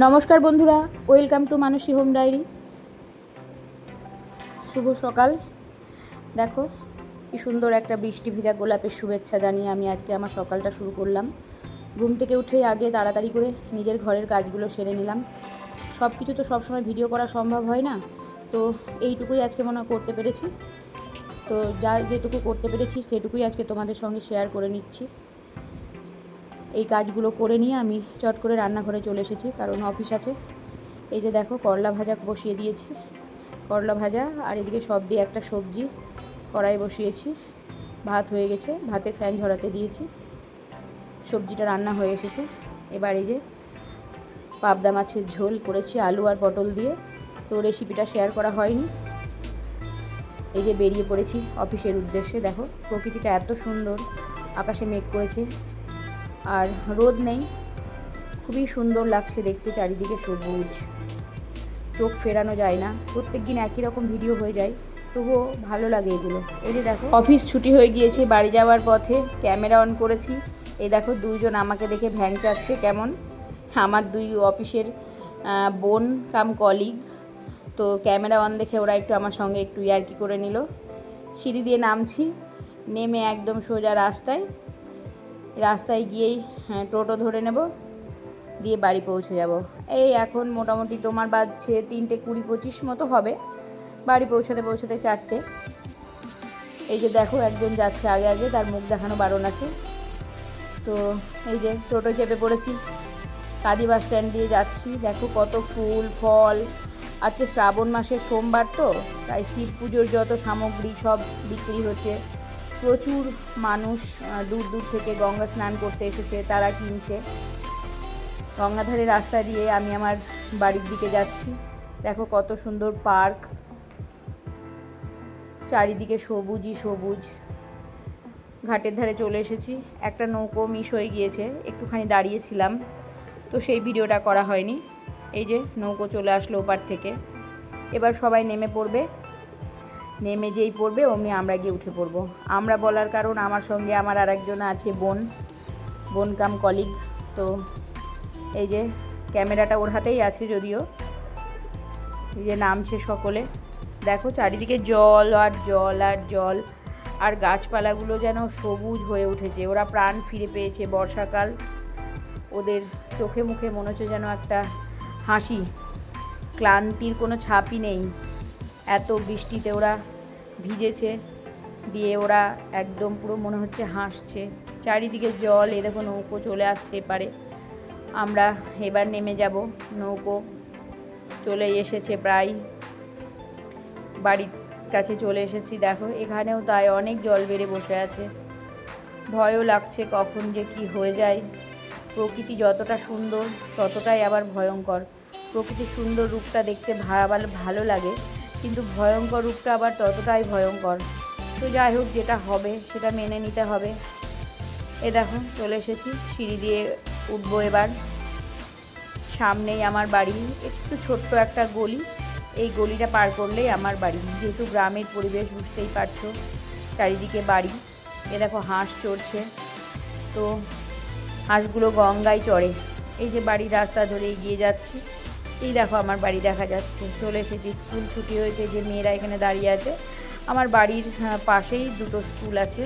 নমস্কার বন্ধুরা, welcome to Manasi home diary. শুভ সকাল। দেখো কি সুন্দর একটা বৃষ্টি ভেজা গোলাপের শুভেচ্ছা জানিয়ে আমি আজকে আমার সকালটা শুরু করলাম। ঘুম থেকে উঠেই আগে তাড়াতাড়ি করে নিজের ঘরের কাজগুলো সেরে নিলাম। সব কিছু তো সবসময় ভিডিও করা সম্ভব হয় না, তো এইটুকুই আজকে মনে করতে পেরেছি। তো যেটুকু করতে পেরেছি সেটুকুই আজকে তোমাদের সঙ্গে শেয়ার করে নিচ্ছি। এই কাজগুলো করে নিয়ে আমি চট করে রান্নাঘরে চলে এসেছি, কারণ অফিস আছে। এই যে দেখো করলা ভাজা বসিয়ে দিয়েছি, করলা ভাজা, আর এদিকে সব দিয়ে একটা সবজি কড়াই বসিয়েছি। ভাত হয়ে গেছে, ভাতের ফ্যান ঝরাতে দিয়েছি, সবজিটা রান্না হয়ে এসেছে। এবার এই যে পাবদা মাছের ঝোল করেছি আলু আর পটল দিয়ে, তো রেসিপিটা শেয়ার করা হয়নি। এই যে বেরিয়ে পড়েছি অফিসের উদ্দেশ্যে। দেখো প্রকৃতিটা এত সুন্দর, আকাশে মেঘ করেছে আর রোদ নেই, খুবই সুন্দর লাগছে দেখতে, চারিদিকে সবুজ, চোখ ফেরানো যায় না। প্রত্যেক দিন একই রকম ভিডিও হয়ে যায়, তবুও ভালো লাগে এগুলো। এই যে দেখো অফিস ছুটি হয়ে গিয়েছে, বাড়ি যাওয়ার পথে ক্যামেরা অন করেছি। এই দেখো দুইজন আমাকে দেখে ভ্যাং চাচ্ছে কেমন, আমার দুই অফিসের বোন কাম কলিগ। তো ক্যামেরা অন দেখে ওরা একটু আমার সঙ্গে একটু ইয়ার্কি করে নিল। সিঁড়ি দিয়ে নামছি, নেমে একদম সোজা রাস্তায় গিয়েই টোটো ধরে নেব, দিয়ে বাড়ি পৌঁছে যাব। এই এখন মোটামুটি তোমার বাজছে 3:20-25 মতো হবে, বাড়ি পৌঁছাতে 4টে। এই যে দেখো একজন যাচ্ছে আগে আগে, তার মুখ দেখানো বারণ আছে। তো এই যে টোটো চেপে পড়েছি, কাদি বাস স্ট্যান্ড দিয়ে যাচ্ছি। দেখো কত ফুল ফল, আজকে শ্রাবণ মাসের সোমবার, তো তাই শিব পুজোর যত সামগ্রী সব বিক্রি হচ্ছে। প্রচুর মানুষ দূর দূর থেকে গঙ্গা স্নান করতে এসেছে, তারা কিনছে। গঙ্গাধারের রাস্তা দিয়ে আমি আমার বাড়ির দিকে যাচ্ছি। দেখো কত সুন্দর পার্ক, চারিদিকে সবুজই সবুজ। ঘাটের ধারে চলে এসেছি, একটা নৌকো মিস হয়ে গিয়েছে, একটুখানি দাঁড়িয়েছিলাম, তো সেই ভিডিওটা করা হয়নি। এই যে নৌকো চলে আসলো ওপার থেকে। এবার সবাই নেমে পড়বে, নেমে যেই পড়বে অমনি আমরা গিয়ে উঠে পড়বো। আমরা বলার কারণ আমার সঙ্গে আমার আর একজন আছে বোন কাম কলিগ। তো এই যে ক্যামেরাটা ওর হাতেই আছে যদিও। এই যে নামছে সকলে, দেখো চারিদিকে জল আর জল আর জল, আর গাছপালাগুলো যেন সবুজ হয়ে উঠেছে। ওরা প্রাণ ফিরে পেয়েছে, বর্ষাকাল, ওদের চোখে মুখে মনে হচ্ছে যেন একটা হাসি, ক্লান্তির কোনো ছাপই নেই। এত বৃষ্টিতে ওরা ভিজেছে, দিয়ে ওরা একদম পুরো মনে হচ্ছে হাসছে। চারিদিকে জল, এ দেখো নৌকো চলে আসছে এপারে। আমরা এবার নেমে যাব, নৌকো চলে এসেছে, প্রায় বাড়ির কাছে চলে এসেছি। দেখো এখানেও তাই অনেক জল বেড়ে বসে আছে, ভয়ও লাগছে কখন যে কি হয়ে যায়। প্রকৃতি যতটা সুন্দর ততটাই আবার ভয়ঙ্কর। প্রকৃতির সুন্দর রূপটা দেখতে ভালো লাগে, কিন্তু ভয়ঙ্কর রূপটা আবার ততটাই ভয়ঙ্কর। তো যাই হোক, যেটা হবে সেটা মেনে নিতে হবে। এ দেখো চলে এসেছি, সিঁড়ি দিয়ে উঠবো এবার। সামনেই আমার বাড়ি, একটু ছোট্ট একটা গলি, এই গলিটা পার করলেই আমার বাড়ি। যেহেতু গ্রামের পরিবেশ বুঝতেই পারছো, চারিদিকে বাড়ি। এ দেখো হাঁস চড়ছে, তো হাঁসগুলো গঙ্গায় চড়ে। এই যে বাড়ির রাস্তা ধরে এগিয়ে যাচ্ছি, এই দেখো আমার বাড়ি দেখা যাচ্ছে। চলে এসেছি, স্কুল ছুটি হয়েছে, যে মেয়েরা এখানে দাঁড়িয়ে আছে। আমার বাড়ির পাশেই দুটো স্কুল আছে,